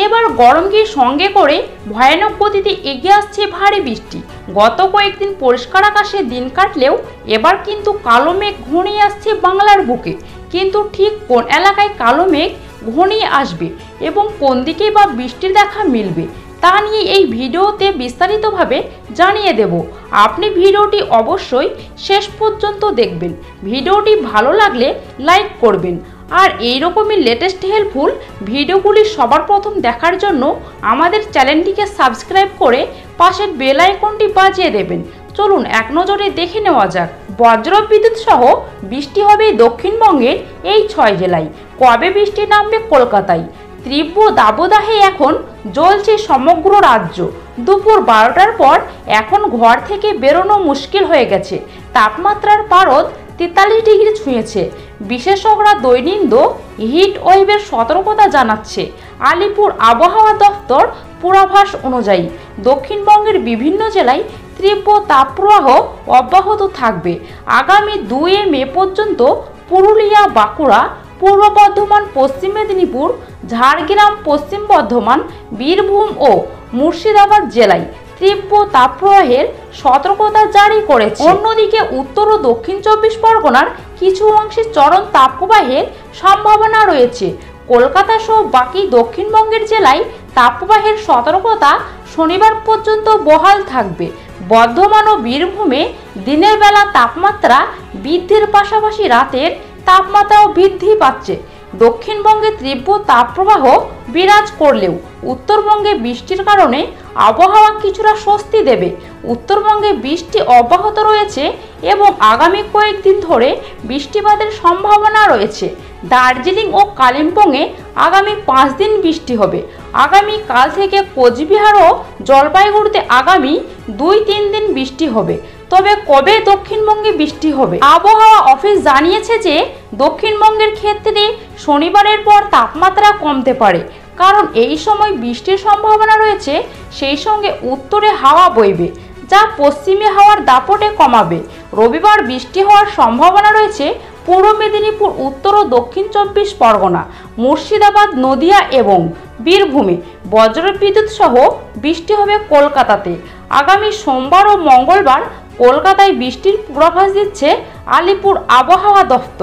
এবার গরমকে সঙ্গে করে ভয়ানক গতিতে এগিয়ে আসছে ভারী বৃষ্টি। গত কয়েকদিন পরিষ্কার আকাশে দিন কাটলেও এবার কিন্তু কালো মেঘ ঘনিয়ে আসছে বাংলার বুকে। কিন্তু ঠিক কোন এলাকায় কালো মেঘ ঘনিয়ে আসবে এবং কোন দিকে বা বৃষ্টির দেখা মিলবে তা নিয়ে এই ভিডিওতে বিস্তারিতভাবে জানিয়ে দেব। আপনি ভিডিওটি অবশ্যই শেষ পর্যন্ত দেখবেন। ভিডিওটি ভালো লাগলে লাইক করবেন। আর এই রকমই লেটেস্ট হেল্পফুল ভিডিওগুলি সবার প্রথম দেখার জন্য আমাদের চ্যানেলটিকে সাবস্ক্রাইব করে পাশের বেল আইকনটি বাজিয়ে দেবেন। চলুন এক নজরে দেখে নেওয়া যাক। বজ্রবিদ্যুৎ সহ বৃষ্টি হবে দক্ষিণবঙ্গের এই 6 জেলায়। কবে বৃষ্টি নামবে কলকাতায়? তীব্র দাবদাহে এখন জ্বলছে সমগ্র রাজ্য। দুপুর 12টার পর এখন ঘর থেকে বেরোনো মুশকিল হয়ে গেছে। তাপমাত্রার পারদ 43 ডিগ্রি ছুঁয়েছে। বিশেষজ্ঞরা দৈনন্দিন হিট ওয়েভের সতর্কতা জানাচ্ছে। আলিপুর আবহাওয়া দফতর পূর্বাভাস অনুযায়ী দক্ষিণবঙ্গের বিভিন্ন জেলায় তীব্র তাপপ্রবাহ অব্যাহত থাকবে। আগামী 2 মে পর্যন্ত পুরুলিয়া, বাঁকুড়া, পূর্ব বর্ধমান, পশ্চিম মেদিনীপুর, ঝাড়গ্রাম, পশ্চিম বর্ধমান, বীরভূম ও মুর্শিদাবাদ জেলায় তীব্র তাপপ্রবাহের সতর্কতা জারি করেছে। অন্যদিকে উত্তর ও দক্ষিণ 24 পরগনার কিছু অংশে চরম তাপপ্রবাহের সম্ভাবনা রয়েছে। কলকাতা সহ বাকি দক্ষিণবঙ্গের জেলায় তাপপ্রবাহের সতর্কতা শনিবার পর্যন্ত বহাল থাকবে। বর্ধমান ও বীরভূমে দিনের বেলা তাপমাত্রা বৃদ্ধির পাশাপাশি রাতের তাপমাত্রাও বৃদ্ধি পাচ্ছে। দক্ষিণবঙ্গে তীব্র তাপপ্রবাহ বিরাজ করলেও উত্তরবঙ্গে বৃষ্টির কারণে আবহাওয়া কিছুটা স্বস্তি দেবে। উত্তরবঙ্গে বৃষ্টি অব্যাহত রয়েছে এবং আগামী কয়েকদিন ধরে বৃষ্টিপাতের সম্ভাবনা রয়েছে। দার্জিলিং ও কালিম্পংয়ে আগামী 5 দিন বৃষ্টি হবে। আগামী কাল থেকে কোচবিহার ও জলপাইগুড়িতে আগামী 2-3 দিন বৃষ্টি হবে। তবে কবে দক্ষিণবঙ্গে বৃষ্টি হবে? আবহাওয়া অফিস জানিয়েছে যে দক্ষিণবঙ্গের ক্ষেত্রে শনিবারের পর তাপমাত্রা কমতে পারে, কারণ এই সময় বৃষ্টির সম্ভাবনা রয়েছে। সেই সঙ্গে উত্তরে হাওয়া বইবে, যা পশ্চিমে হাওয়ার দাপটে কমাবে। রবিবার বৃষ্টি হওয়ার সম্ভাবনা রয়েছে পূর্ব মেদিনীপুর, উত্তর ও দক্ষিণ 24 পরগনা, মুর্শিদাবাদ, নদিয়া এবং বীরভূমে। বজ্রবিদ্যুৎ সহ বৃষ্টি হবে কলকাতাতে। আগামী সোমবার ও মঙ্গলবার কলকাতায় বৃষ্টির পূর্বাভাস দিচ্ছে আলিপুর আবহাওয়া দফতর।